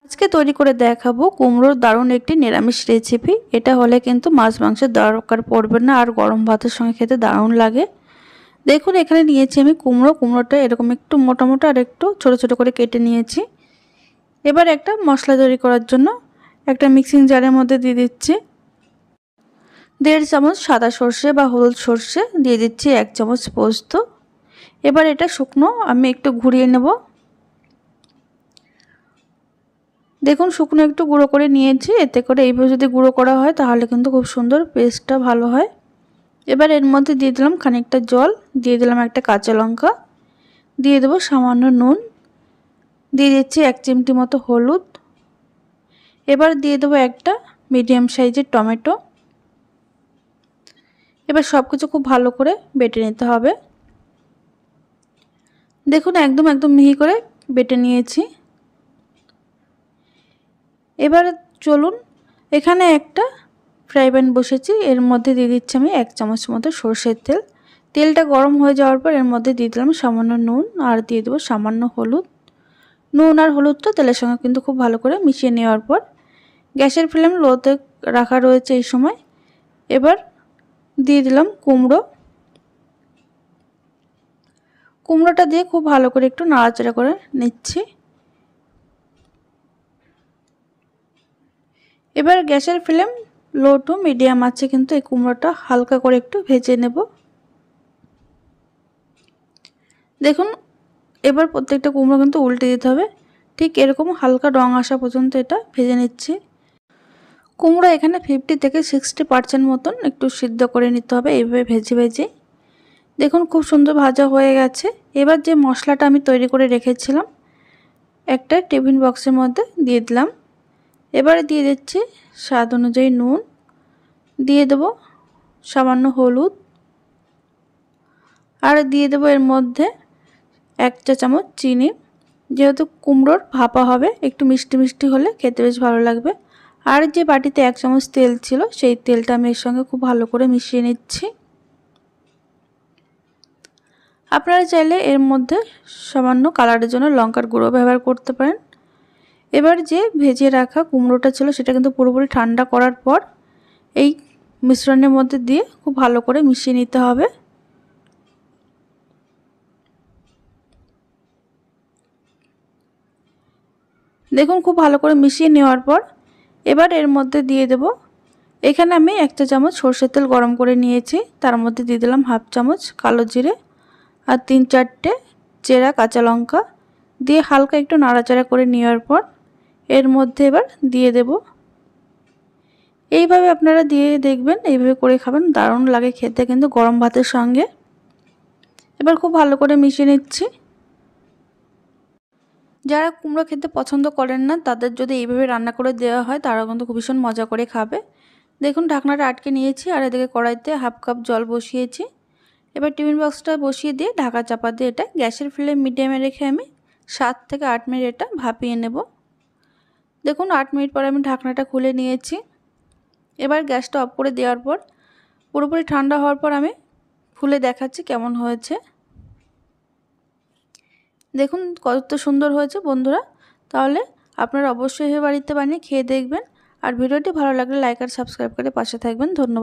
আজকে তৈরি করে দেখাবো কুমড়োর দারুণ একটি নিরামিষ রেসিপি। এটা হলে কিন্তু মাছ মাংসের দরকার পড়বে না আর গরম ভাতের সঙ্গে খেতে দারুণ লাগে। দেখুন এখানে নিয়েছি আমি কুমড়োটা এরকম একটু মোটা মোটা আর একটু ছোট ছোট করে কেটে নিয়েছি। এবার একটা মশলা তৈরি করার জন্য একটা মিক্সিং জারের মধ্যে দিয়ে দিচ্ছি 1.5 চামচ সাদা সর্ষে বা হলুদ সর্ষে, দিয়ে দিচ্ছি 1 চামচ পোস্ত। এবার এটা শুকনো আমি একটু ঘুরিয়ে নেব। দেখুন শুকনো একটু গুঁড়ো করে নিয়েছি। এতে করে এইভাবে যদি গুঁড়ো করা হয় তাহলে কিন্তু খুব সুন্দর পেস্টটা ভালো হয়। এবার এর মধ্যে দিয়ে দিলাম খানিকটা জল, দিয়ে দিলাম একটা কাঁচা লঙ্কা, দিয়ে দেবো সামান্য নুন, দিয়ে দিচ্ছি 1 চিমটি মতো হলুদ। এবার দিয়ে দেবো একটা মিডিয়াম সাইজের টমেটো। এবার সব কিছু খুব ভালো করে বেটে নিতে হবে। দেখুন একদম মিহি করে বেটে নিয়েছি। এবার চলুন এখানে একটা ফ্রাই প্যান বসেছি, এর মধ্যে দিয়ে দিচ্ছি আমি 1 চামচ মতো সরষের তেল। তেলটা গরম হয়ে যাওয়ার পর এর মধ্যে দিয়ে দিলাম সামান্য নুন আর দিয়ে দেবো সামান্য হলুদ। নুন আর হলুদটা তেলের সঙ্গে কিন্তু খুব ভালো করে মিশিয়ে নেওয়ার পর গ্যাসের ফ্লেম লোতে রাখা রয়েছে এই সময়। এবার দিয়ে দিলাম কুমড়োটা দিয়ে খুব ভালো করে একটু নাড়াচাড়া করে নিচ্ছি। এবার গ্যাসের ফ্লেম লো টু মিডিয়াম আছে কিন্তু এই কুমড়োটা হালকা করে একটু ভেজে নেব। দেখুন এবার প্রত্যেকটা কুমড়ো কিন্তু উল্টে দিতে হবে, ঠিক এরকম হালকা রং আসা পর্যন্ত এটা ভেজে নিচ্ছি। কুমড়ো এখানে 50 থেকে 60% মতন একটু সিদ্ধ করে নিতে হবে এইভাবে ভেজে ভেজে। দেখুন খুব সুন্দর ভাজা হয়ে গেছে। এবার যে মশলাটা আমি তৈরি করে রেখেছিলাম একটা টিফিন বক্সের মধ্যে দিয়ে দিলাম। এবারে দিয়ে দিচ্ছি স্বাদ অনুযায়ী নুন, দিয়ে দেব সামান্য হলুদ আর দিয়ে দেব এর মধ্যে 1 চা চামচ চিনি। যেহেতু কুমড়োর ভাপা হবে একটু মিষ্টি মিষ্টি হলে খেতে বেশ ভালো লাগবে। আর যে বাটিতে 1 চামচ তেল ছিল সেই তেলটা আমি এর সঙ্গে খুব ভালো করে মিশিয়ে নিচ্ছি। আপনারা চাইলে এর মধ্যে সামান্য কালারের জন্য লঙ্কার গুঁড়ো ব্যবহার করতে পারেন। এবার যে ভেজে রাখা কুমড়োটা ছিল সেটা কিন্তু পুরোপুরি ঠান্ডা করার পর এই মিশ্রণের মধ্যে দিয়ে খুব ভালো করে মিশিয়ে নিতে হবে। দেখুন খুব ভালো করে মিশিয়ে নেওয়ার পর এবার এর মধ্যে দিয়ে দেব, এখানে আমি 1 চা চামচ সরষের তেল গরম করে নিয়েছি, তার মধ্যে দিয়ে দিলাম 1/2 চামচ কালো জিরে আর 3-4টে চেরা কাঁচা লঙ্কা, দিয়ে হালকা একটু নাড়াচাড়া করে নেওয়ার পর এর মধ্যে এবার দিয়ে দেব। এইভাবে আপনারা দিয়ে দেখবেন, এইভাবে করে খাবেন দারুণ লাগে খেতে কিন্তু গরম ভাতের সঙ্গে। এবার খুব ভালো করে মিশিয়ে নিচ্ছি। যারা কুমড়ো খেতে পছন্দ করেন না তাদের যদি এইভাবে রান্না করে দেওয়া হয় তারা কিন্তু খুব ভীষণ মজা করে খাবে। দেখুন ঢাকনাটা আটকে নিয়েছি আর এদিকে কড়াইতে 1/2 কাপ জল বসিয়েছি। এবার টিফিন বক্সটা বসিয়ে দিয়ে ঢাকা চাপা দিয়ে এটা গ্যাসের ফ্লেম মিডিয়ামে রেখে আমি 7 থেকে 8 মিনিট এটা ভাপিয়ে নেব। দেখুন 8 মিনিট পরে আমি ঢাকনাটা খুলে নিয়েছি। এবার গ্যাসটা অফ করে দেওয়ার পর পুরোপুরি ঠান্ডা হওয়ার পর আমি খুলে দেখাচ্ছি কেমন হয়েছে। দেখুন কত সুন্দর হয়েছে বন্ধুরা। তাহলে আপনারা অবশ্যই বাড়িতে বানিয়ে খেয়ে দেখবেন। আর ভিডিওটি ভালো লাগলে লাইক আর সাবস্ক্রাইব করে পাশে থাকবেন। ধন্যবাদ।